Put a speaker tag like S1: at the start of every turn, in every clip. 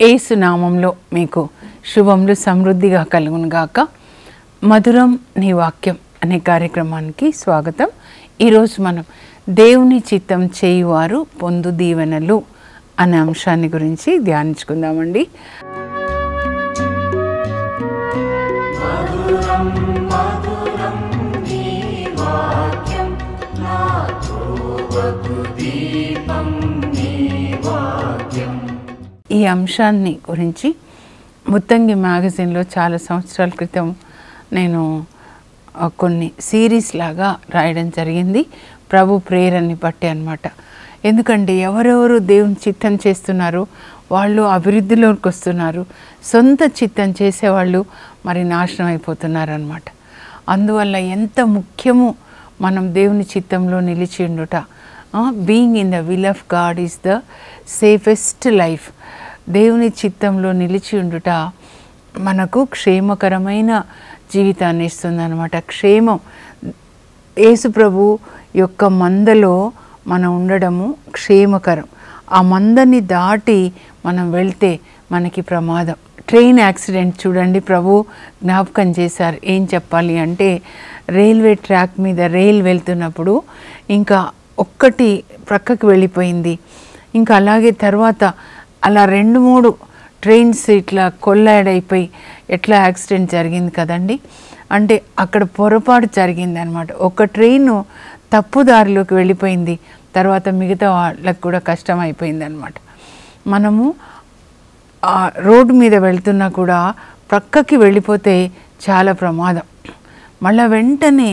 S1: యేసు నామంలో మీకు శుభములు సమృద్ధిగా కలుగునుగాక. మధురం నీ వాక్యం అనే కార్యక్రమానికి స్వాగతం. ఈరోజు మనం దేవుని చిత్తం చేయువారు పొందు దీవెనలు అనే అంశాన్ని గురించి ధ్యానించుకుందామండి. ఈ అంశాన్ని గురించి ముత్తంగి మ్యాగజైన్లో చాలా సంవత్సరాల క్రితం నేను కొన్ని సిరీస్ లాగా రాయడం జరిగింది, ప్రభు ప్రేరణని బట్టి అన్నమాట. ఎందుకంటే ఎవరెవరు దేవుని చిత్తం చేస్తున్నారో వాళ్ళు అభివృద్ధిలోకి వస్తున్నారు, సొంత చిత్తం చేసేవాళ్ళు మరి నాశనం అయిపోతున్నారు అన్నమాట. అందువల్ల ఎంత ముఖ్యము మనం దేవుని చిత్తంలో నిలిచి ఉండుట. Being in the will of God is the safest life. దేవుని చిత్తంలో నిలిచి ఉండుట మనకు క్షేమకరమైన జీవితాన్ని ఇస్తుంది అన్నమాట. క్షేమం, యేసు ప్రభు యొక్క మందలో మనం ఉండడము క్షేమకరం. ఆ మందని దాటి మనం వెళ్తే మనకి ప్రమాదం. ట్రైన్ యాక్సిడెంట్ చూడండి, ప్రభు జ్ఞాపకం చేశారు. ఏం చెప్పాలి అంటే, రైల్వే ట్రాక్ మీద రైలు వెళ్తున్నప్పుడు ఇంకా ఒక్కటి ప్రక్కకి వెళ్ళిపోయింది. ఇంకా అలాగే తర్వాత అలా 2-3 ట్రైన్స్ ఇట్లా కొల్లాడ్ అయిపోయి ఎట్లా యాక్సిడెంట్ జరిగింది కదండి. అంటే అక్కడ పొరపాటు జరిగింది అనమాట. ఒక ట్రైను తప్పుదారిలోకి వెళ్ళిపోయింది, తర్వాత మిగతా వాళ్ళకి కూడా కష్టం అయిపోయింది అనమాట. మనము ఆ రోడ్డు మీద వెళ్తున్నా కూడా ప్రక్కకి వెళ్ళిపోతే చాలా ప్రమాదం. మళ్ళీ వెంటనే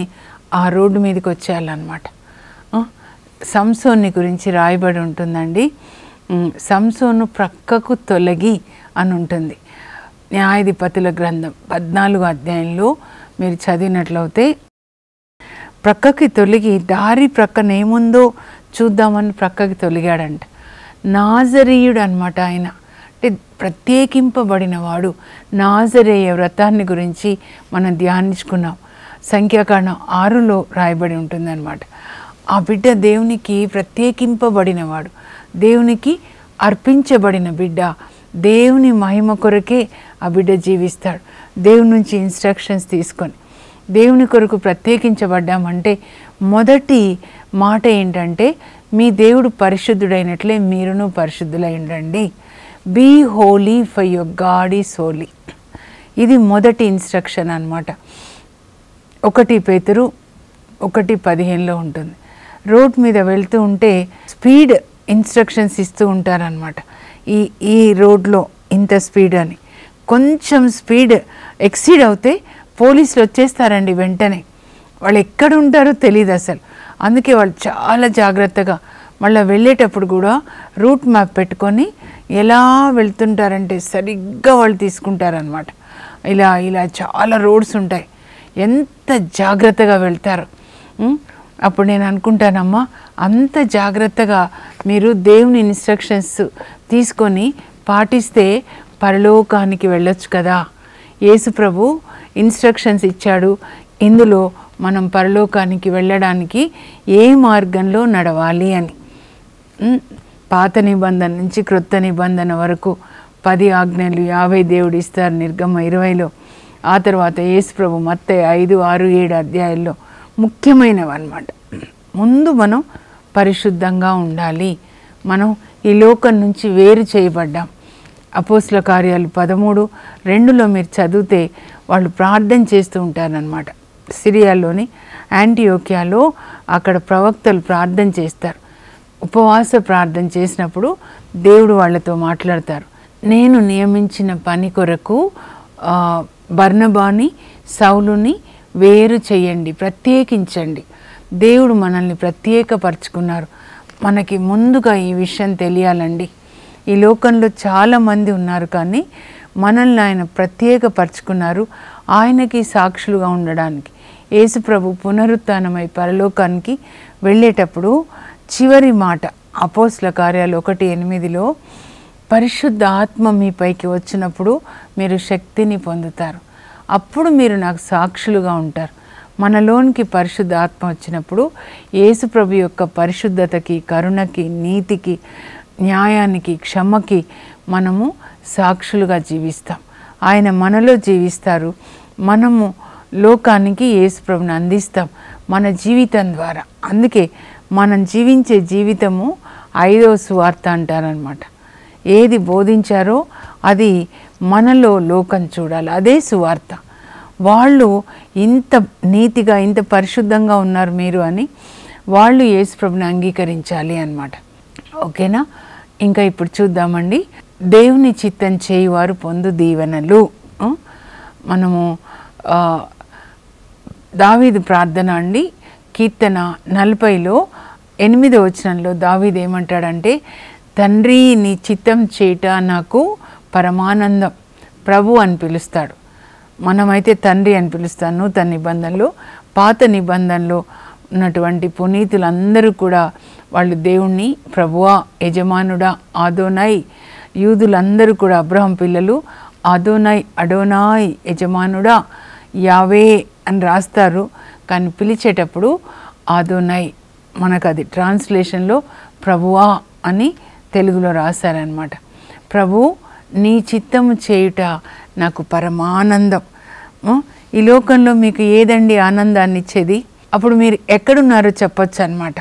S1: ఆ రోడ్డు మీదకి వచ్చేయాలన్నమాట. సంసోన్ని గురించి రాయబడి ఉంటుందండి. సంసోను ప్రక్కకు తొలగి అని ఉంటుంది. న్యాయాధిపతుల గ్రంథం 14వ అధ్యాయంలో మీరు చదివినట్లయితే, ప్రక్కకి తొలగి దారి ప్రక్కన ఏముందో చూద్దామని ప్రక్కకి తొలిగాడంట. నాజరీయుడు అనమాట ఆయన, అంటే ప్రత్యేకింపబడిన వాడు. నాజరేయ వ్రతాన్ని గురించి మనం ధ్యానించుకున్నాం. సంఖ్యాకాండం 6లో రాయబడి ఉంటుందన్నమాట. ఆ బిడ్డ దేవునికి ప్రత్యేకింపబడినవాడు, దేవునికి అర్పించబడిన బిడ్డ. దేవుని మహిమ కొరకే ఆ బిడ్డ జీవిస్తాడు. దేవుని నుంచి ఇన్స్ట్రక్షన్స్ తీసుకొని దేవుని కొరకు ప్రత్యేకించబడ్డామంటే మొదటి మాట ఏంటంటే, మీ దేవుడు పరిశుద్ధుడైనట్లే మీరును పరిశుద్ధులై ఉండండి. Be holy for your God is holy. ఇది మొదటి ఇన్స్ట్రక్షన్ అన్నమాట. 1 పేతురు 1:15లో ఉంటుంది. రోడ్ మీద వెళ్తూ ఉంటే స్పీడ్ ఇన్స్ట్రక్షన్స్ ఇస్తూ ఉంటారనమాట. ఈ రోడ్లో ఇంత స్పీడ్ అని. కొంచెం స్పీడ్ ఎక్సీడ్ అవుతే పోలీసులు వచ్చేస్తారండి వెంటనే. వాళ్ళు ఎక్కడ ఉంటారో తెలియదు అసలు. అందుకే వాళ్ళు చాలా జాగ్రత్తగా మళ్ళీ వెళ్ళేటప్పుడు కూడా రూట్ మ్యాప్ పెట్టుకొని ఎలా వెళ్తుంటారంటే సరిగ్గా వాళ్ళు తీసుకుంటారనమాట. ఇలా చాలా రోడ్స్ ఉంటాయి, ఎంత జాగ్రత్తగా వెళ్తారు. అప్పుడు నేను అనుకుంటానమ్మా, అంత జాగ్రత్తగా మీరు దేవుని ఇన్స్ట్రక్షన్స్ తీసుకొని పాటిస్తే పరలోకానికి వెళ్ళొచ్చు కదా. యేసు ప్రభు ఇన్స్ట్రక్షన్స్ ఇచ్చాడు. ఇందులో మనం పరలోకానికి వెళ్ళడానికి ఏ మార్గంలో నడవాలి అని. పాత నిబంధన నుంచి క్రొత్త నిబంధన వరకు 10 ఆజ్ఞలు 50 దేవుడు ఇస్తారు నిర్గమ 20లో. ఆ తర్వాత యేసు ప్రభు మత్తయి 5, 6, 7 అధ్యాయాల్లో ముఖ్యమైనవి అన్నమాట. ముందు మనం పరిశుద్ధంగా ఉండాలి. మనం ఈ లోకం నుంచి వేరు చేయబడ్డాం. అపోస్తల కార్యాలు 13:2లో మీరు చదివితే వాళ్ళు ప్రార్థన చేస్తూ ఉంటారనమాట. సిరియాలోని యాంటియోకియాలో అక్కడ ప్రవక్తలు ప్రార్థన చేస్తారు. ఉపవాస ప్రార్థన చేసినప్పుడు దేవుడు వాళ్ళతో మాట్లాడతారు. నేను నియమించిన పని కొరకు బర్నబాని, సౌలుని వేరు చేయండి, ప్రత్యేకించండి. దేవుడు మనల్ని ప్రత్యేకపరుచుకున్నారు. మనకి ముందుగా ఈ విషయం తెలియాలండి. ఈ లోకంలో చాలామంది ఉన్నారు, కానీ మనల్ని ఆయన ప్రత్యేకపరుచుకున్నారు ఆయనకి సాక్షులుగా ఉండడానికి. యేసు ప్రభు పునరుత్థానమై పరలోకానికి వెళ్ళేటప్పుడు చివరి మాట అపోస్తల కార్యాలు 1:8లో, పరిశుద్ధ ఆత్మ మీపైకి వచ్చినప్పుడు మీరు శక్తిని పొందుతారు, అప్పుడు మీరు నాకు సాక్షులుగా ఉంటారు. మనలోనికి పరిశుద్ధాత్మ వచ్చినప్పుడు యేసుప్రభు యొక్క పరిశుద్ధతకి, కరుణకి, నీతికి, న్యాయానికి, క్షమకి మనము సాక్షులుగా జీవిస్తాం. ఆయన మనలో జీవిస్తారు. మనము లోకానికి యేసుప్రభుని అందిస్తాం మన జీవితం ద్వారా. అందుకే మనం జీవించే జీవితము 5వ సువార్త అంటారనమాట. ఏది బోధించారో అది మనలో లోకం చూడాలి. అదే సువార్త. వాళ్ళు ఇంత నీతిగా, ఇంత పరిశుద్ధంగా ఉన్నారు మీరు అని వాళ్ళు యేసుప్రభుని అంగీకరించాలి అన్నమాట. ఓకేనా? ఇంకా ఇప్పుడు చూద్దామండి. దేవుని చిత్తం చేయువారు పొందు దీవెనలు. మనము దావీదు ప్రార్థన అండి, కీర్తన 40లో 8వ వచనంలో దావీదు ఏమంటాడంటే, తండ్రి నీ చిత్తం చేయట నాకు పరమానందం. ప్రభు అని పిలుస్తాడు. మనమైతే తండ్రి అని పిలుస్తాను నూతన నిబంధనలో. పాత నిబంధనలో ఉన్నటువంటి పునీతులందరూ కూడా వాళ్ళు దేవుణ్ణి ప్రభువా, యజమానుడా, ఆదోనై, యూదులందరూ కూడా అబ్రహం పిల్లలు ఆదోనై, అడోనాయ్, యజమానుడా, యావే అని రాస్తారు. కానీ పిలిచేటప్పుడు ఆదోనై, మనకు అది ట్రాన్స్లేషన్లో ప్రభువా అని తెలుగులో రాశారనమాట. ప్రభు నీ చిత్తము చేయుట నాకు పరమానందం. ఈ లోకంలో మీకు ఏదండి ఆనందాన్ని ఇచ్చేది? అప్పుడు మీరు ఎక్కడున్నారో చెప్పొచ్చు అనమాట.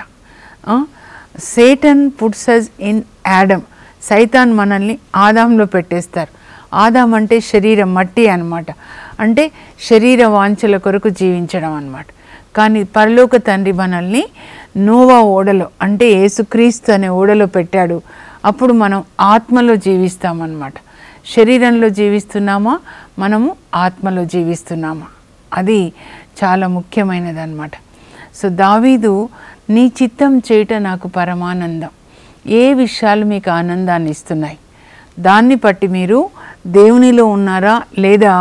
S1: Satan puts us in Adam. సైతాన్ మనల్ని ఆదాంలో పెట్టేస్తారు. ఆదాం అంటే శరీరం, మట్టి అనమాట. అంటే శరీర వాంఛల కొరకు జీవించడం అనమాట. కానీ పరలోక తండ్రి మనల్ని నోవా ఓడలో, అంటే యేసుక్రీస్తు అనే ఓడలో పెట్టాడు. అప్పుడు మనం ఆత్మలో జీవిస్తామన్నమాట. శరీరంలో జీవిస్తున్నామా, మనము ఆత్మలో జీవిస్తున్నామా, అది చాలా ముఖ్యమైనది అన్నమాట. సో దావీదు నీ చిత్తం చేయట నాకు పరమానందం. ఏ విషయాలు మీకు ఆనందాన్ని ఇస్తున్నాయి? దాన్ని బట్టి మీరు దేవునిలో ఉన్నారా లేదా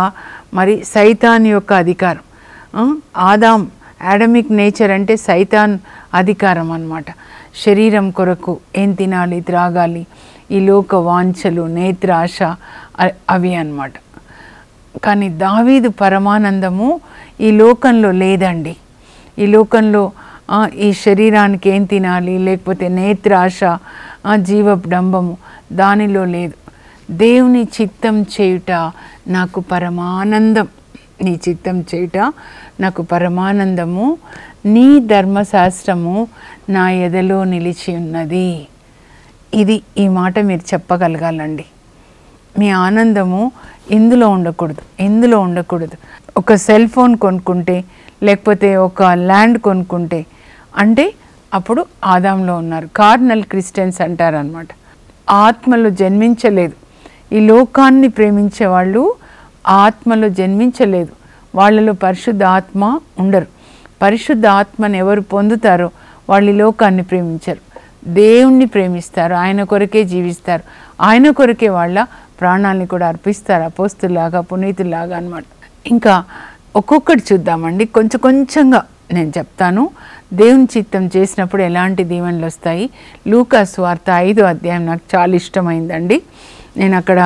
S1: మరి సైతాన్ యొక్క అధికారం. ఆదాం యాడమిక్ నేచర్ అంటే సైతాన్ అధికారం అన్నమాట. శరీరం కొరకు ఏం తినాలి, త్రాగాలి, ఈ లోక వాంఛలు, నేత్రాశ, అవి అన్నమాట. కానీ దావీదు పరమానందము ఈ లోకంలో లేదండి. ఈ లోకంలో ఈ శరీరానికి ఏం తినాలి, లేకపోతే నేత్రాశ, జీవడంబము, దానిలో లేదు. దేవుని చిత్తం చేయుట నాకు పరమానందం. నీ చిత్తం చేయుట నాకు పరమానందము. నీ ధర్మశాస్త్రము నా ఎదలో నిలిచి ఉన్నది. ఇది, ఈ మాట మీరు చెప్పగలగాలండి. మీ ఆనందము ఇందులో ఉండకూడదు, ఇందులో ఉండకూడదు. ఒక సెల్ ఫోన్ కొనుక్కుంటే, లేకపోతే ఒక ల్యాండ్ కొనుక్కుంటే అంటే అప్పుడు ఆదాంలో ఉన్నారు. కార్నల్ క్రిస్టియన్స్ అంటారనమాట. ఆత్మలో జన్మించలేదు. ఈ లోకాన్ని ప్రేమించే వాళ్ళు ఆత్మలో జన్మించలేదు. వాళ్ళలో పరిశుద్ధ ఆత్మ ఉండరు. పరిశుద్ధ ఆత్మను ఎవరు పొందుతారో వాళ్ళు ఈ లోకాన్ని ప్రేమించరు, దేవుణ్ణి ప్రేమిస్తారు, ఆయన కొరకే జీవిస్తారు, ఆయన కొరకే వాళ్ళ ప్రాణాలని కూడా అర్పిస్తారు, అపోస్తులాగా, పునీతులాగా అన్నమాట. ఇంకా ఒక్కొక్కటి చూద్దామండి. కొంచెం కొంచెంగా నేను చెప్తాను. దేవుని చిత్తం చేసినప్పుడు ఎలాంటి దీవెనలు వస్తాయి. లూకా సువార్త 5వ అధ్యాయం నాకు చాలా ఇష్టమైందండి. నేను అక్కడ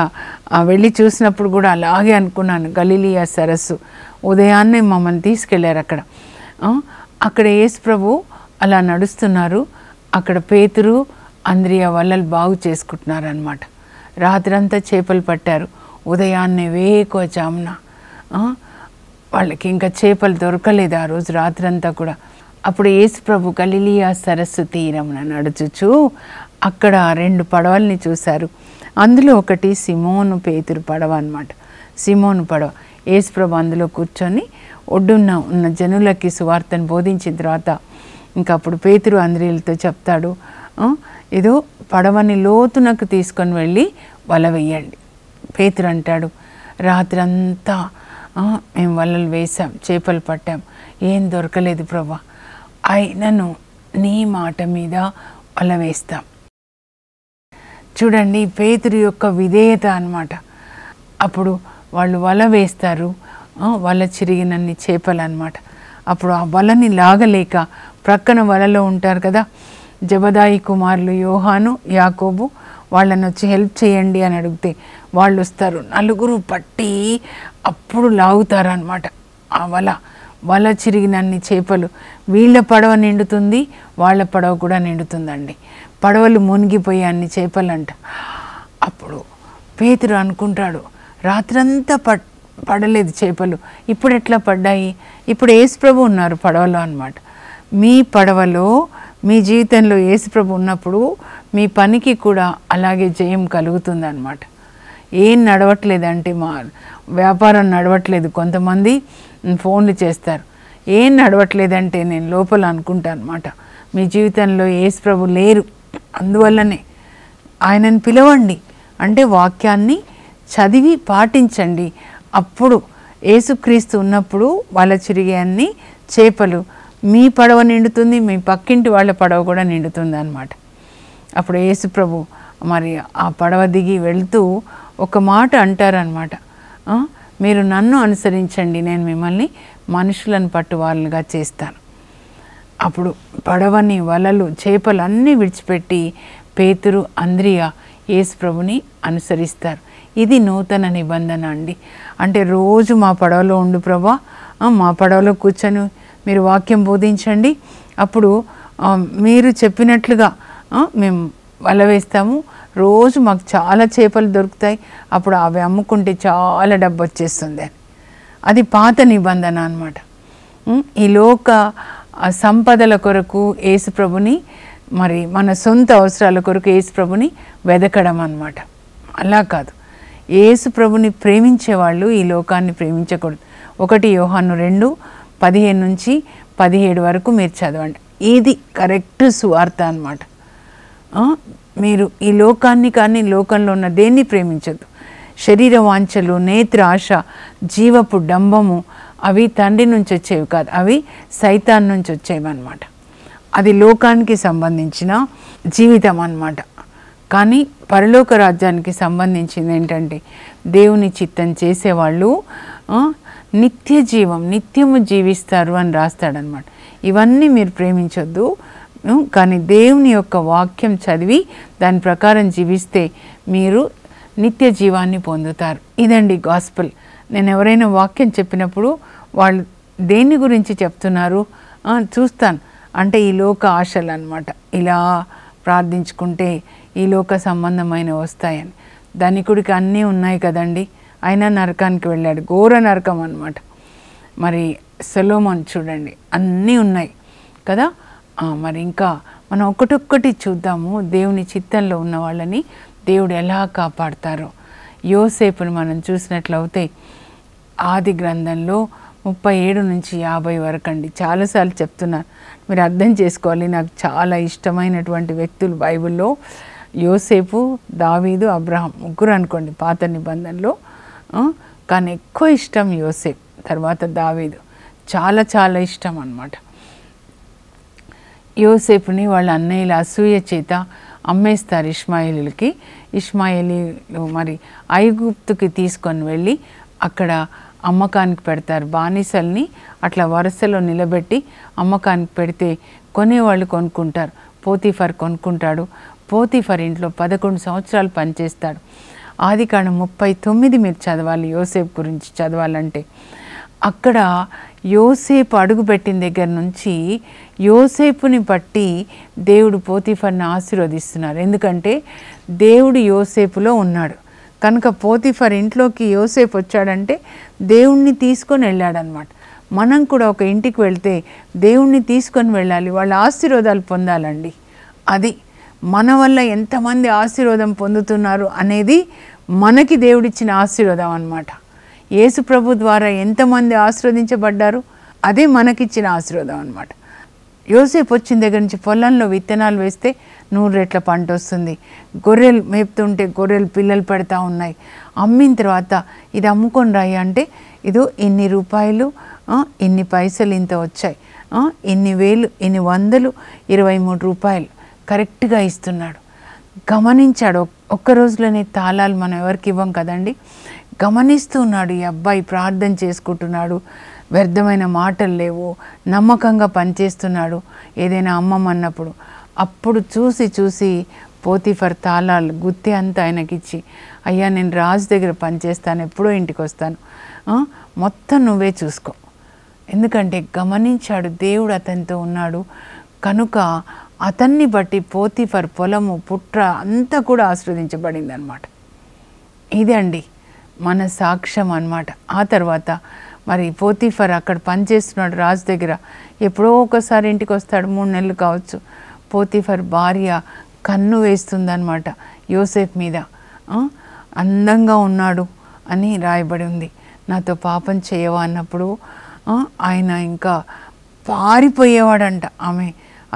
S1: వెళ్ళి చూసినప్పుడు కూడా అలాగే అనుకున్నాను. గలిలియా సరస్సు, ఉదయాన్నే మమ్మల్ని తీసుకెళ్లారు అక్కడ. అక్కడ యేసు ప్రభు అలా నడుస్తున్నారు. అక్కడ పేతురు, అంద్రియా వలలు బాగు చేసుకుంటున్నారు అనమాట. రాత్రంతా చేపలు పట్టారు. ఉదయాన్నే వేకువజామున వాళ్ళకి ఇంకా చేపలు దొరకలేదు ఆ రోజు రాత్రంతా కూడా. అప్పుడు యేసు ప్రభు గలిలియా సరస్సు తీరమున నడుచుచు అక్కడ 2 పడవల్ని చూశారు. అందులో ఒకటి సిమోను పేతురు పడవ అన్నమాట. సిమోను పడవ. యేసు ప్రభు అందులో కూర్చొని ఒడ్డున్న ఉన్న జనులకి సువార్తను బోధించిన తర్వాత ఇంకా అప్పుడు పేతురు అంద్రియలతో చెప్తాడు, ఏదో పడవని లోతునకు తీసుకొని వెళ్ళి వల వేయండి. పేతురు అంటాడు, రాత్రంతా మేము వలలు వేసాం, చేపలు పట్టాం, ఏం దొరకలేదు ప్రభా, అయినను నీ మాట మీద వల వేస్తాం. చూడండి పేతురు యొక్క విధేయత అన్నమాట. అప్పుడు వాళ్ళు వల వేస్తారు, వల చిరిగినన్ని చేపలు అన్నమాట. అప్పుడు ఆ వలని లాగలేక ప్రక్కన వలలో ఉంటారు కదా జబదాయి కుమారులు యోహాను, యాకోబు, వాళ్ళని వచ్చి హెల్ప్ చేయండి అని అడిగితే వాళ్ళు వస్తారు. 4 పట్టి అప్పుడు లాగుతారనమాట ఆ వల. వల చిరిగినన్ని చేపలు, వీళ్ళ పడవ నిండుతుంది, వాళ్ళ పడవ కూడా నిండుతుందండి. పడవలు మునిగిపోయి అన్ని చేపలంట. అప్పుడు పేతురు అనుకుంటాడు, రాత్రంతా పడలేదు చేపలు, ఇప్పుడు ఎట్లా పడ్డాయి? ఇప్పుడు యేసుప్రభు ఉన్నారు పడవలో అన్నమాట. మీ పడవలో మీ జీవితంలో యేసుప్రభు ఉన్నప్పుడు మీ పనికి కూడా అలాగే జయం కలుగుతుంది అన్నమాట. ఏం నడవట్లేదంటే, మా వ్యాపారం నడవట్లేదు, కొంతమంది ఫోన్లు చేస్తారు, ఏం నడవట్లేదంటే నేను లోపల అనుకుంటాను అన్నమాట, మీ జీవితంలో యేసుప్రభు లేరు. అందువల్లనే ఆయనను పిలవండి, అంటే వాక్యాన్ని చదివి పాటించండి. అప్పుడు యేసుక్రీస్తు ఉన్నప్పుడు వల చిరిగే అన్ని చేపలు, మీ పడవ నిండుతుంది, మీ పక్కింటి వాళ్ళ పడవ కూడా నిండుతుంది అన్నమాట. అప్పుడు యేసుప్రభు మరి ఆ పడవ దిగి వెళ్తూ ఒక మాట అంటారనమాట, మీరు నన్ను అనుసరించండి, నేను మిమ్మల్ని మనుషులను పట్టువాళ్ళుగా చేస్తాను. అప్పుడు పడవని, వలలు, చేపలు అన్నీ విడిచిపెట్టి పేతురు, అంద్రియ యేసుప్రభుని అనుసరిస్తారు. ఇది నూతన నిబంధన అండి. అంటే రోజు మా పడవలో ఉండు ప్రభా, మా పడవలో కూర్చొని మీరు వాక్యం బోధించండి, అప్పుడు మీరు చెప్పినట్లుగా మేము వల వేస్తాము, రోజు మాకు చాలా చేపలు దొరుకుతాయి, అప్పుడు అవి అమ్ముకుంటే చాలా డబ్బు వచ్చేస్తుంది అని. అది పాత నిబంధన అన్నమాట. ఈ లోక సంపదల కొరకు యేసుప్రభుని, మరి మన సొంత అవసరాల కొరకు యేసుప్రభుని వెదకడం అన్నమాట. అలా కాదు, యేసుప్రభుని ప్రేమించేవాళ్ళు ఈ లోకాన్ని ప్రేమించకూడదు. 1 యోహాను 2:15-17 వరకు మీరు చదవండి. ఇది కరెక్ట్ సువార్త అన్నమాట. మీరు ఈ లోకాన్ని కానీ లోకంలో ఉన్న దేన్ని ప్రేమించద్దు. శరీర వాంఛలు, నేత్ర ఆశ, జీవపు డంబము అవి తండ్రి నుంచి వచ్చేవి కాదు, అవి సైతాన్ నుంచి వచ్చేవి అన్నమాట. అది లోకానికి సంబంధించిన జీవితం అన్నమాట. కానీ పరలోక రాజ్యానికి సంబంధించింది ఏంటంటే, దేవుని చిత్తం చేసేవాళ్ళు నిత్య జీవం, నిత్యము జీవిస్తారు అని రాస్తాడనమాట. ఇవన్నీ మీరు ప్రేమించొద్దు, కానీ దేవుని యొక్క వాక్యం చదివి దాని ప్రకారం జీవిస్తే మీరు నిత్య జీవాన్ని పొందుతారు. ఇదండి గాస్పెల్. నేను ఎవరైనా వాక్యం చెప్పినప్పుడు వాళ్ళు దేని గురించి చెప్తున్నారు చూస్తాను, అంటే ఈ లోక ఆశలు అన్నమాట. ఇలా ప్రార్థించుకుంటే ఈ లోక సంబంధమైన వస్తాయని. ధనికుడికి అన్నీ ఉన్నాయి కదండి, అయినా నరకానికి వెళ్ళాడు, ఘోర నరకం అన్నమాట. మరి సొలొమోన్ చూడండి, అన్నీ ఉన్నాయి కదా. మరి ఇంకా మనం ఒక్కొక్కటి చూద్దాము, దేవుని చిత్తంలో ఉన్న వాళ్ళని దేవుడు ఎలా కాపాడతారో. యోసేపుని మనం చూసినట్లయితే ఆది గ్రంథంలో 37-50 వరకు అండి. చాలాసార్లు చెప్తున్నాను, మీరు అర్థం చేసుకోవాలి. నాకు చాలా ఇష్టమైనటువంటి వ్యక్తులు బైబిల్లో యోసేపు, దావీదు, అబ్రహాం, ముగ్గురు అనుకోండి పాత నిబంధనలో. కానీ ఎక్కువ ఇష్టం యోసేపు, తర్వాత దావీదు, చాలా చాలా ఇష్టం అన్నమాట. యోసేపుని వాళ్ళ అన్నయ్యల అసూయ చేత అమ్మేస్తారు ఇష్మాయేలీలకి. ఇష్మాయేలీలు మరి ఐగుప్తుకి తీసుకొని వెళ్ళి అక్కడ అమ్మకానికి పెడతారు. బానిసల్ని అట్లా వరుసలో నిలబెట్టి అమ్మకానికి పెడితే కొనేవాళ్ళు కొనుక్కుంటారు. పోతీఫర్ కొనుక్కుంటాడు. పోతీఫర్ ఇంట్లో 11 సంవత్సరాలు పనిచేస్తాడు. ఆదికాండం 39 మీరు చదవాలి, యోసేపు గురించి చదవాలంటే. అక్కడ యోసేపు అడుగుపెట్టిన దగ్గర నుంచి యోసేపుని బట్టి దేవుడు పోతీఫర్ని ఆశీర్వదిస్తున్నారు. ఎందుకంటే దేవుడు యోసేపులో ఉన్నాడు కనుక పోతీఫర్ ఇంట్లోకి యోసేపు వచ్చాడంటే దేవుణ్ణి తీసుకొని వెళ్ళాడనమాట. మనం కూడా ఒక ఇంటికి వెళ్తే దేవుణ్ణి తీసుకొని వెళ్ళాలి, వాళ్ళ ఆశీర్వాదాలు పొందాలండి. అది మన వల్ల ఎంతమంది ఆశీర్వాదం పొందుతున్నారు అనేది మనకి దేవుడిచ్చిన ఆశీర్వాదం అన్నమాట. యేసు ప్రభు ద్వారా ఎంతమంది ఆశీర్వదించబడ్డారు, అదే మనకిచ్చిన ఆశీర్వాదం అన్నమాట. యోసేపు వచ్చిన దగ్గర నుంచి పొలంలో విత్తనాలు వేస్తే 100 రెట్ల పంట వస్తుంది. గొర్రెలు మేపుతుంటే గొర్రెలు పిల్లలు పెడతా ఉన్నాయి. అమ్మిన తర్వాత ఇది అమ్ముకొని రాయి అంటే ఇదో ఇన్ని రూపాయలు, ఇన్ని పైసలు ఇంత వచ్చాయి, ఇన్ని వేలు, ఇన్ని వందలు, 23 రూపాయలు కరెక్ట్గా ఇస్తున్నాడు. గమనించాడు. ఒక్క రోజులోనే తాళాలు మనం ఎవరికి ఇవ్వం కదండి. గమనిస్తూ ఉన్నాడు, ఈ అబ్బాయి ప్రార్థన చేసుకుంటున్నాడు, వ్యర్థమైన మాటలు లేవు, నమ్మకంగా పనిచేస్తున్నాడు, ఏదైనా అమ్మమన్నప్పుడు. అప్పుడు చూసి పోతీఫర్ తాళాలు గుత్తి అంతా ఆయనకిచ్చి, అయ్యా నేను రాజు దగ్గర పనిచేస్తాను, ఎప్పుడో ఇంటికి వస్తాను, మొత్తం నువ్వే చూసుకో, ఎందుకంటే గమనించాడు దేవుడు అతనితో ఉన్నాడు కనుక అతన్ని బట్టి పోతీఫర్ పొలము పుట్ర అంతా కూడా ఆశీర్వదించబడింది అన్నమాట. ఇదండి మన సాక్ష్యం అన్నమాట. ఆ తర్వాత మరి పోతీఫర్ అక్కడ పనిచేస్తున్నాడు రాజు దగ్గర, ఎప్పుడో ఒకసారి ఇంటికి వస్తాడు, 3 నెలలు కావచ్చు. పోతీఫర్ భార్య కన్ను వేస్తుందన్నమాట యోసేపు మీద. అందంగా ఉన్నాడు అని రాయబడి ఉంది. నాతో పాపం చేయవా అన్నప్పుడు ఆయన ఇంకా పారిపోయేవాడంట. ఆమె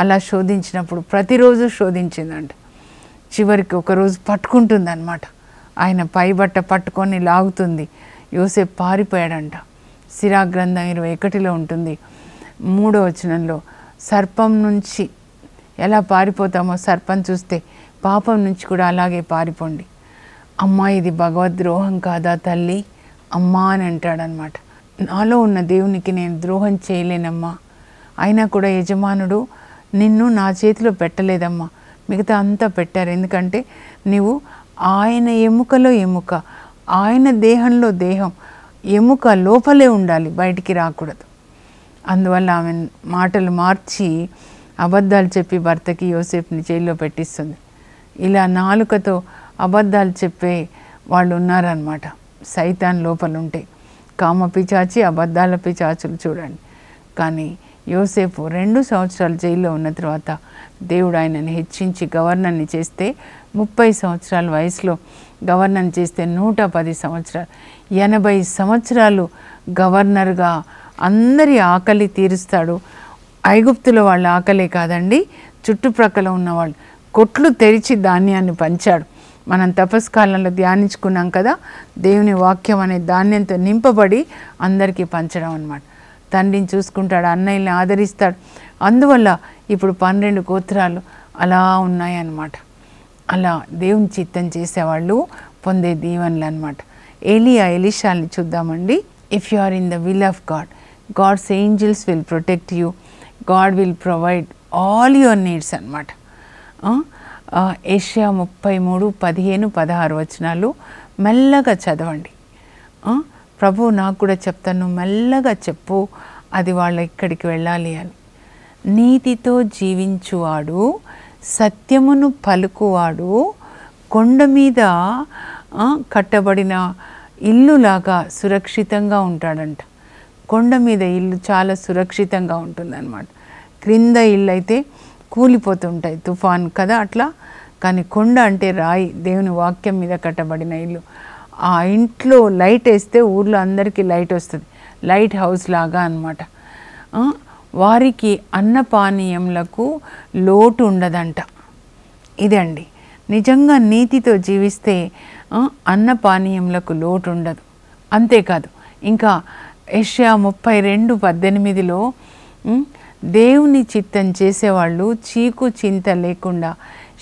S1: అలా శోధించినప్పుడు ప్రతిరోజు శోధించిందంట. చివరికి ఒకరోజు పట్టుకుంటుందన్నమాట, ఆయన పైబట్ట పట్టుకొని లాగుతుంది. యోసేపు పారిపోయాడంట. సిరా గ్రంథం 21లో ఉంటుంది 3వ వచనంలో, సర్పం నుంచి ఎలా పారిపోతామో సర్పం చూస్తే పాపం నుంచి కూడా అలాగే పారిపోండి. అమ్మా ఇది భగవద్ద్రోహం కాదా తల్లి అమ్మా అని అంటాడనమాట. నాలో ఉన్న దేవునికి నేను ద్రోహం చేయలేనమ్మా, అయినా కూడా యజమానుడు నిన్ను నా చేతిలో పెట్టలేదమ్మా, మిగతా అంతా పెట్టారు. ఎందుకంటే నీవు ఆయన ఎముకలో ఎముక, ఆయన దేహంలో దేహం, ఎముక లోపలే ఉండాలి, బయటికి రాకూడదు. అందువల్ల ఆమె మాటలు మార్చి అబద్ధాలు చెప్పి భర్తకి యోసేపుని జైల్లో పెట్టిస్తుంది. ఇలా నాలుకతో అబద్ధాలు చెప్పే వాళ్ళు ఉన్నారనమాట. సైతాన్ లోపల ఉంటే కామ పిచాచి, అబద్ధాల పిచాచులు చూడండి. కానీ యోసేపు 2 సంవత్సరాలు జైల్లో ఉన్న తర్వాత దేవుడు ఆయనని హెచ్చించి గవర్నర్ని చేస్తే 30 సంవత్సరాల వయసులో గవర్నర్ చేస్తే 110 సంవత్సరాలు 80 సంవత్సరాలు గవర్నర్గా అందరి ఆకలి తీరుస్తాడు. ఐగుప్తులో వాళ్ళ ఆకలే కాదండి, చుట్టుప్రక్కల ఉన్నవాళ్ళు కొట్లు తెరిచి ధాన్యాన్ని పంచాడు. మనం తపస్కాలంలో ధ్యానించుకున్నాం కదా, దేవుని వాక్యం అనే ధాన్యంతో నింపబడి అందరికీ పంచడం అన్నమాట. తండ్రిని చూసుకుంటాడు, అన్నయ్యని ఆదరిస్తాడు. అందువల్ల ఇప్పుడు 12 గోత్రాలు అలా ఉన్నాయన్నమాట. అలా దేవుని చిత్తం చేసేవాళ్ళు పొందే దీవెనలు అన్నమాట. ఎలీషాని చూద్దామండి. If you are in the will of God, God's angels will protect you, God will provide all your needs అన్నమాట. ఏషియా 33, 15, 16 వచనాలు మెల్లగా చదవండి. ప్రభు నాకు కూడా చెప్తాను, మెల్లగా చెప్పు, అది వాళ్ళ ఇక్కడికి వెళ్ళాలి అని. నీతితో జీవించువాడు, సత్యమును పలుకువాడు కొండ మీద కట్టబడిన ఇల్లులాగా సురక్షితంగా ఉంటాడంట. కొండ మీద ఇల్లు చాలా సురక్షితంగా ఉంటుందన్నమాట. క్రింద ఇల్లు అయితే కూలిపోతుంటాయి, తుఫాన్ కదా అట్లా. కానీ కొండ అంటే రాయి, దేవుని వాక్యం మీద కట్టబడిన ఇల్లు. ఆ ఇంట్లో లైట్ వేస్తే ఊర్లో అందరికీ లైట్ వస్తుంది, లైట్ హౌస్ లాగా అన్నమాట. వారికి అన్నపానీయములకు లోటు ఉండదంట. ఇదండి నిజంగా నీతితో జీవిస్తే అన్నపానీయములకు లోటు ఉండదు. అంతేకాదు ఇంకా యెషయా 32:18లో దేవుని చిత్తం చేసేవాళ్ళు చీకు చింత లేకుండా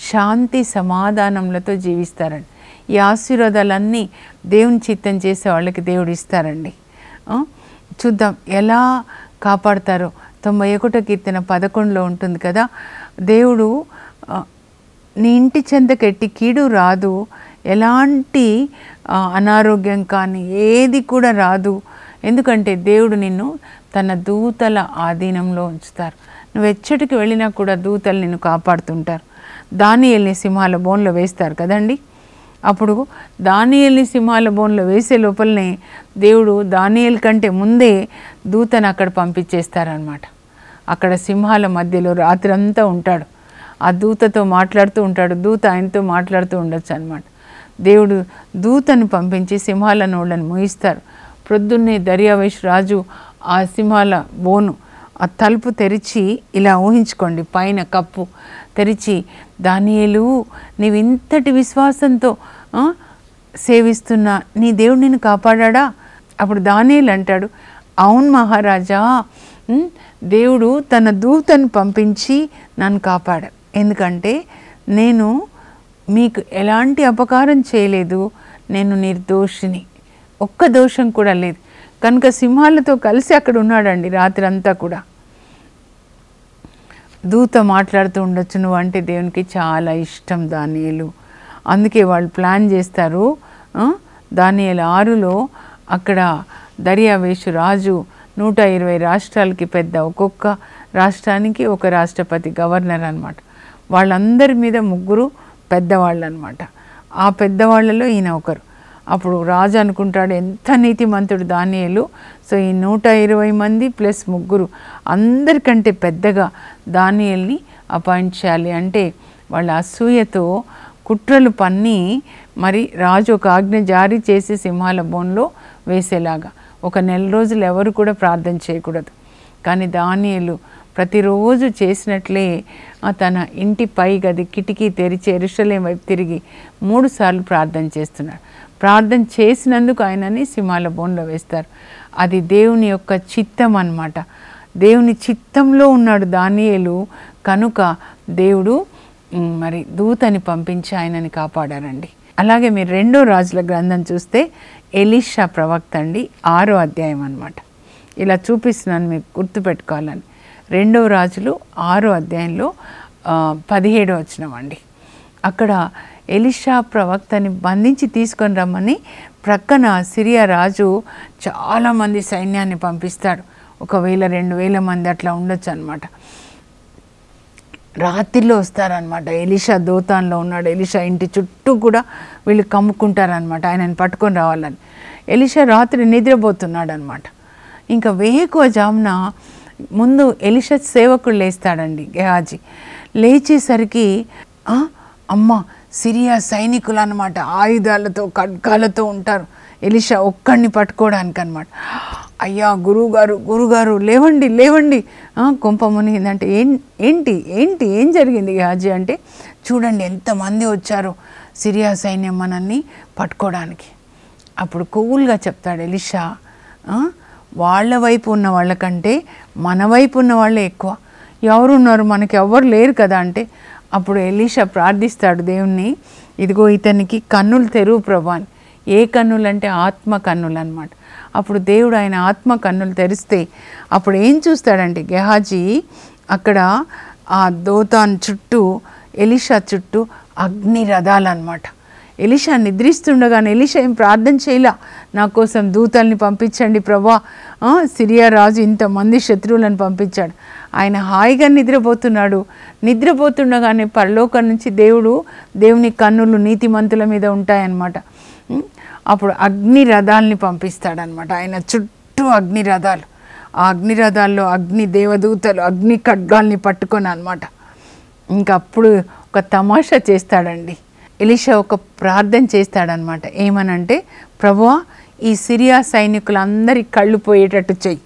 S1: శాంతి సమాధానములతో జీవిస్తారండి. ఈ ఆశీర్వాదాలన్నీ దేవుని చిత్తం చేసే వాళ్ళకి దేవుడు ఇస్తారండి. చూద్దాం ఎలా కాపాడతారో. 91వ కీర్తన 11లో ఉంటుంది కదా, దేవుడు నీ ఇంటి చెంతకెట్టి కీడు రాదు, ఎలాంటి అనారోగ్యం కానీ ఏది కూడా రాదు, ఎందుకంటే దేవుడు నిన్ను తన దూతల ఆధీనంలో ఉంచుతారు. నువ్వు ఎచ్చటికి వెళ్ళినా కూడా దూతలు నిన్ను కాపాడుతుంటారు. దానియేలుని సింహాల బోన్లో వేస్తారు కదండి. అప్పుడు దానియేలుని సింహాల బోన్లో వేసే లోపలనే దేవుడు దానియేలు కంటే ముందే దూతను అక్కడ పంపించేస్తారనమాట. అక్కడ సింహాల మధ్యలో రాత్రంతా ఉంటాడు, ఆ దూతతో మాట్లాడుతూ ఉంటాడు, దూత ఆయనతో మాట్లాడుతూ ఉండొచ్చు అనమాట. దేవుడు దూతను పంపించి సింహాల నోళ్ళను మూయిస్తారు. ప్రొద్దున్నే దర్యావేష్ రాజు ఆ సింహాల బోను ఆ తలుపు తెరిచి, ఇలా ఊహించుకోండి, పైన కప్పు తెరిచి, దానియేలు నీవు ఇంతటి విశ్వాసంతో సేవిస్తున్న నీ దేవుడు నిన్ను కాపాడా? అప్పుడు దానియేలు అంటాడు, అవును మహారాజా, దేవుడు తన దూతను పంపించి నన్ను కాపాడాడు. ఎందుకంటే నేను మీకు ఎలాంటి అపకారం చేయలేదు, నేను నిర్దోషిని, ఒక్క దోషం కూడా లేదు. కనుక సింహాలతో కలిసి అక్కడ ఉన్నాడండి రాత్రి అంతా కూడా. దూత మాట్లాడుతూ ఉండొచ్చు, నువ్వు అంటే దేవునికి చాలా ఇష్టం దానియేలు. అందుకే వాళ్ళు ప్లాన్ చేస్తారు. దానియేలు 6లో అక్కడ దర్యావేషు రాజు 120 రాష్ట్రాలకి పెద్ద, ఒక్కొక్క రాష్ట్రానికి ఒక రాష్ట్రపతి, గవర్నర్ అన్నమాట. వాళ్ళందరి మీద ముగ్గురు పెద్దవాళ్ళు అన్నమాట. ఆ పెద్దవాళ్ళలో ఈయన ఒకరు. అప్పుడు రాజు అనుకుంటాడు ఎంత నీతిమంతుడు దానియేలు. సో ఈ 120 మంది ప్లస్ ముగ్గురు అందరికంటే పెద్దగా దానియేల్ని అపాయింట్ చేయాలి అంటే వాళ్ళ అసూయతో కుట్రలు పన్ని మరి రాజు ఒక ఆజ్ఞ జారీ చేసి సింహాల బోన్లో వేసేలాగా ఒక నెల రోజులు ఎవరు కూడా ప్రార్థన చేయకూడదు. కానీ దానియేలు ప్రతిరోజు చేసినట్లే తన ఇంటి పై గది కిటికీ తెరిచి యెరూషలేము వైపు తిరిగి 3 సార్లు ప్రార్థన చేస్తున్నాడు. ప్రార్థన చేసినందుకు ఆయనని సింహాల బోన్లో వేస్తారు. అది దేవుని యొక్క చిత్తం అన్నమాట. దేవుని చిత్తంలో ఉన్నాడు దానియేలు కనుక దేవుడు మరి దూతని పంపించి ఆయనని కాపాడారండి. అలాగే మీరు 2వ రాజుల గ్రంథం చూస్తే ఎలీషా ప్రవక్త అండి 6వ అధ్యాయం అన్నమాట. ఇలా చూపిస్తున్నాను మీకు గుర్తుపెట్టుకోవాలని. 2వ రాజులు 6వ అధ్యాయంలో 17వ వచనం అండి. అక్కడ ఎలీషా ప్రవక్తని బంధించి తీసుకొని రమ్మని ప్రక్కన సిరియా రాజు చాలామంది సైన్యాన్ని పంపిస్తాడు. 1000-2000 మంది అట్లా ఉండొచ్చు అనమాట. రాత్రిలో వస్తారనమాట. ఎలీషా దోతాన్లో ఉన్నాడు. ఎలీషా ఇంటి చుట్టూ కూడా వీళ్ళు కమ్ముకుంటారనమాట ఆయనని పట్టుకొని రావాలని. ఎలీషా రాత్రి నిద్రపోతున్నాడు అనమాట. ఇంకా వేకువజామున ముందు ఎలీషా సేవకుడు లేస్తాడండి, గెహాజీ. లేచేసరికి అమ్మ సిరియా సైనికులు అనమాట, ఆయుధాలతో ఖడ్గాలతో ఉంటారు. ఎలీషా ఒక్కడిని పట్టుకోవడానికి అనమాట. అయ్యా గురుగారు లేవండి లేవండి, కొంప మునిగిందంటే ఏంటి ఏంటి ఏం జరిగింది గెహాజీ అంటే, చూడండి ఎంతమంది వచ్చారు సిరియా సైన్యం మనల్ని పట్టుకోవడానికి. అప్పుడు కూల్గా చెప్తాడు ఎలీషా, వాళ్ళ వైపు ఉన్న వాళ్ళకంటే మన వైపు ఉన్న వాళ్ళే ఎక్కువ, ఎవరున్నారు మనకి ఎవ్వరు లేరు కదా అంటే, అప్పుడు ఎలీషా ప్రార్థిస్తాడు దేవుణ్ణి, ఇదిగో ఇతనికి కన్నులు తెరువు ప్రభా అని. ఏ కన్నులు అంటే ఆత్మ కన్నులు అనమాట. అప్పుడు దేవుడు ఆయన ఆత్మ కన్నులు తెరిస్తే అప్పుడు ఏం చూస్తాడంటే గెహాజీ అక్కడ ఆ దోతాన్ చుట్టూ ఎలీషా చుట్టూ అగ్ని రథాలన్నమాట. ఎలీషా నిద్రిస్తుండగానే ఎలీషా ఏం ప్రార్థన చేయలా, నా కోసం దూతల్ని పంపించండి ప్రభా, సిరియా రాజు ఇంతమంది శత్రువులను పంపించాడు. ఆయన హాయిగా నిద్రపోతున్నాడు. నిద్రపోతుండగానే పరలోకం నుంచి దేవుని కన్నులు నీతిమంతుల మీద ఉంటాయన్నమాట. అప్పుడు అగ్ని రథాలని పంపిస్తాడనమాట. ఆయన చుట్టూ అగ్ని రథాలు, ఆ అగ్ని రథాల్లో అగ్ని దేవదూతలు అగ్ని ఖడ్గాల్ని పట్టుకొని అనమాట. ఇంకా అప్పుడు ఒక తమాషా చేస్తాడండి ఎలీషా, ఒక ప్రార్థన చేస్తాడనమాట. ఏమనంటే, ప్రభువా ఈ సిరియా సైనికులందరి కళ్ళు పోయేటట్టు చెయ్యి.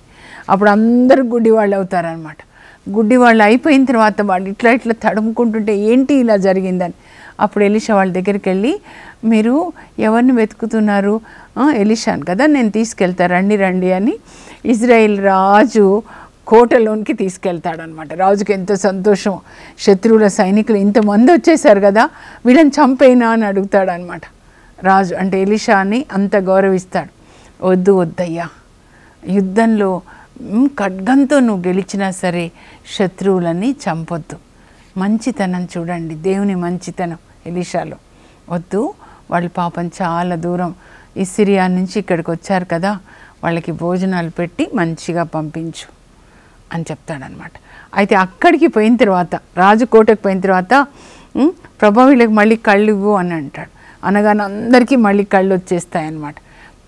S1: అప్పుడు అందరూ గుడ్డివాళ్ళు అవుతారనమాట. గుడ్డివాళ్ళు అయిపోయిన తర్వాత వాళ్ళు ఇట్లా తడుముకుంటుంటే ఏంటి ఇలా జరిగిందని అప్పుడు ఎలీషా వాళ్ళ దగ్గరికి వెళ్ళి, మీరు ఎవరిని వెతుకుతున్నారు? ఎలీషాను కదా, నేను తీసుకెళ్తా, రండి రండి అని ఇజ్రాయిల్ రాజు కోటలోనికి తీసుకెళ్తాడనమాట. రాజుకి ఎంతో సంతోషం, శత్రువుల సైనికులు ఇంతమంది వచ్చేసారు కదా, వీళ్ళని చంపేనా అని అడుగుతాడనమాట రాజు. అంటే ఎలీషాని అంత గౌరవిస్తాడు. వద్దయ్యా, యుద్ధంలో ఖడ్గంతో నువ్వు గెలిచినా సరే శత్రువులని చంపొద్దు. మంచితనం చూడండి, దేవుని మంచితనం ఎలీషాలో. వద్దు, వాళ్ళు పాపం చాలా దూరం ఈ సిరియా నుంచి ఇక్కడికి వచ్చారు కదా, వాళ్ళకి భోజనాలు పెట్టి మంచిగా పంపించు అని చెప్తాడనమాట. అయితే అక్కడికి పోయిన తర్వాత, రాజు కోటకు పోయిన తర్వాత, ప్రభా వీళ్ళకి మళ్ళీ కళ్ళు ఇవ్వు అని అంటాడు. అనగానే అందరికీ మళ్ళీ కళ్ళు వచ్చేస్తాయన్నమాట.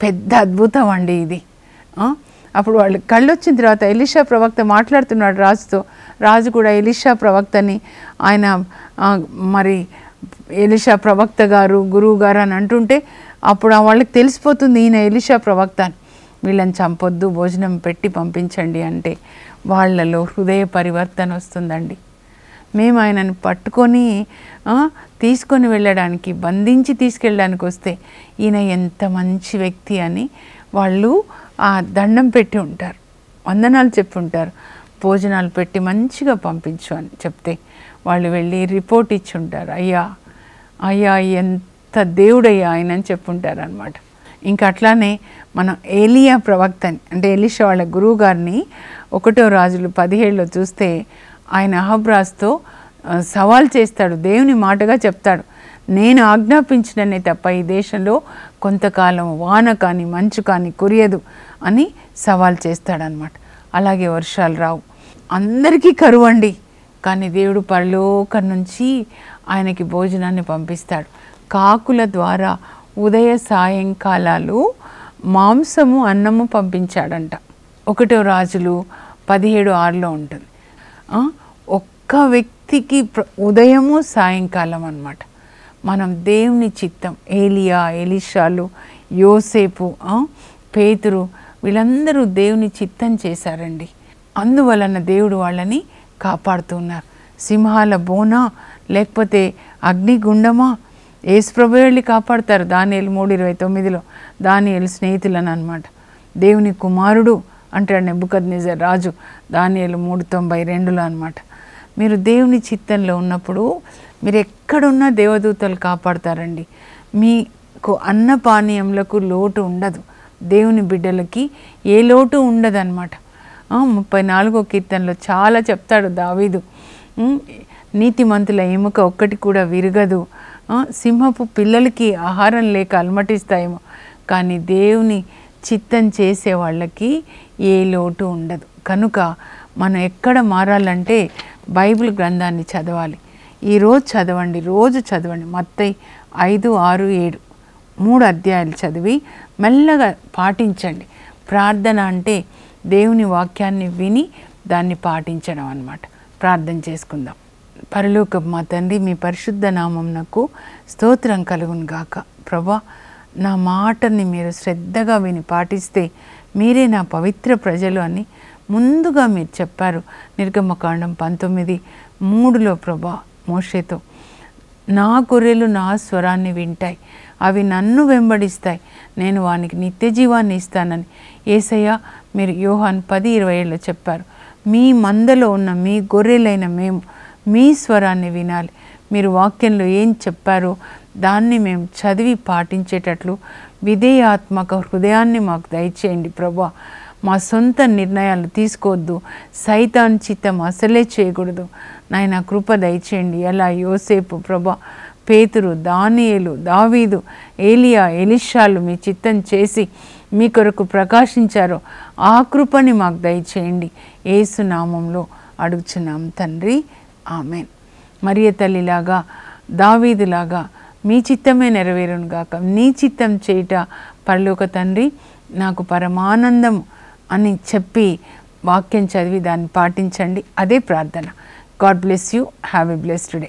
S1: పెద్ద అద్భుతం అండి ఇది. అప్పుడు వాళ్ళు కళ్ళు వచ్చిన తర్వాత ఎలీషా ప్రవక్త మాట్లాడుతున్నాడు రాజుతో. రాజు కూడా ఎలీషా ప్రవక్తని ఆయన మరి ఎలీషా ప్రవక్త గారు, గురువు గారు అని అంటుంటే అప్పుడు వాళ్ళకి తెలిసిపోతుంది ఈయన ఎలీషా ప్రవక్త అని. వీళ్ళని చంపొద్దు, భోజనం పెట్టి పంపించండి అంటే వాళ్ళలో హృదయ పరివర్తన వస్తుందండి. మేము ఆయనను పట్టుకొని తీసుకొని వెళ్ళడానికి, బంధించి తీసుకెళ్ళడానికి వస్తే ఈయన ఎంత మంచి వ్యక్తి అని వాళ్ళు ఆ దండం పెట్టి ఉంటారు, వందనాలు చెప్పి ఉంటారు, భోజనాలు పెట్టి మంచిగా పంపించు అని చెప్తే వాళ్ళు వెళ్ళి రిపోర్ట్ ఇచ్చి ఉంటారు, అయ్యా ఎంత దేవుడయ్యా ఆయన అని చెప్పుంటారు అనమాట. ఇంకా అట్లానే మనం ఏలియా ప్రవక్తని అంటే ఎలీషా వాళ్ళ గురువు గారిని 1వ రాజులు 17లో చూస్తే ఆయన అహబ్రాస్తో సవాల్ చేస్తాడు, దేవుని మాటగా చెప్తాడు, నేను ఆజ్ఞాపించిననే తప్ప ఈ దేశంలో కొంతకాలం వాన కానీ మంచు కానీ కురియదు అని సవాల్ చేస్తాడనమాట. అలాగే వర్షాలు రావు, అందరికీ కరువు అండి. కానీ దేవుడు పరలోకం నుంచి ఆయనకి భోజనాన్ని పంపిస్తాడు. కాకుల ద్వారా ఉదయ సాయంకాలాలు మాంసము అన్నము పంపించాడంట. 1 రాజులు 17:6 ఉంటుంది. ఒక్క వ్యక్తికి ఉదయము సాయంకాలం అన్నమాట. మనం దేవుని చిత్తం, ఏలియా, ఎలీషాలు, యోసేపు, పేతురు వీళ్ళందరూ దేవుని చిత్తం చేశారండి. అందువలన దేవుడు వాళ్ళని కాపాడుతున్నారు. సింహాల బోనా లేకపోతే అగ్నిగుండమా, యేసుప్రభువే వెళ్ళి కాపాడతారు. దానియేలు 3:29 దానియేలు స్నేహితులను అనమాట. దేవుని కుమారుడు అంటాడు నెబుకద్నెజర్ రాజు దానియేలు 3:92 అనమాట. మీరు దేవుని చిత్తంలో ఉన్నప్పుడు మీరు ఎక్కడున్నా దేవదూతలు కాపాడతారండి. మీకు అన్నపానీయములకు లోటు ఉండదు. దేవుని బిడ్డలకి ఏ లోటు ఉండదన్నమాట. 34వ కీర్తనలో చాలా చెప్తాడు దావీదు, నీతిమంతుల ఎముక ఒక్కటి కూడా విరగదు, సింహపు పిల్లలకి ఆహారం లేక అలమటిస్తాయేమో, కానీ దేవుని చిత్తం చేసే వాళ్ళకి ఏ లోటు ఉండదు. కనుక మనం ఎక్కడ మారాలంటే బైబిల్ గ్రంథాన్ని చదవాలి. ఈరోజు చదవండి, రోజు చదవండి. మత్తయి 5, 6, 7 3 అధ్యాయాలు చదివి మెల్లగా పాటించండి. ప్రార్థన అంటే దేవుని వాక్యాన్ని విని దాన్ని పాటించడం అన్నమాట. ప్రార్థన చేసుకుందాం. పరలోకపు మా తండ్రి, మీ పరిశుద్ధ నామమునకు స్తోత్రం కలుగును గాక. ప్రభా, నా మాటని మీరు శ్రద్ధగా విని పాటిస్తే మీరే నా పవిత్ర ప్రజలు అని ముందుగా మీరు చెప్పారు. నిర్గమకాండం 19:3 ప్రభా మోషేతో, నా గొర్రెలు నా స్వరాన్ని వింటాయి, అవి నన్ను వెంబడిస్తాయి, నేను వానికి నిత్య జీవాన్ని ఇస్తానని యేసయ్య మీరు యోహాను 10:27 చెప్పారు. మీ మందలో ఉన్న మీ గొర్రెలైన మేము మీ స్వరాన్ని వినాలి. మీరు వాక్యంలో ఏం చెప్పారో దాన్ని మేము చదివి పాటించేటట్లు విధేయాత్మక హృదయాన్ని మాకు దయచేయండి ప్రభా. మా సొంత నిర్ణయాలు తీసుకోవద్దు, సైతాన్ చిత్తం అసలే చేయకూడదు నాయన. కృప దయచేయండి. ఎలా యోసేపు ప్రభా, పేతురు, దానియేలు, దావీదు, ఏలియా, ఎలీషాలు మీ చిత్తం చేసి మీ కొరకు ప్రకాశించారో ఆ కృపని మాకు దయచేయండి. యేసు నామంలో అడుగుచున్నాం తండ్రి, ఆమెన్. మరియ తల్లిలాగా దావీదులాగా మీ చిత్తమే నెరవేరును గాక. నీ చిత్తం చేయుట పరలోక తండ్రి నాకు పరమానందం అని చెప్పి వాక్యం చదివి దాన్ని పాటించండి. అదే ప్రార్థన. God bless you. Have a blessed day.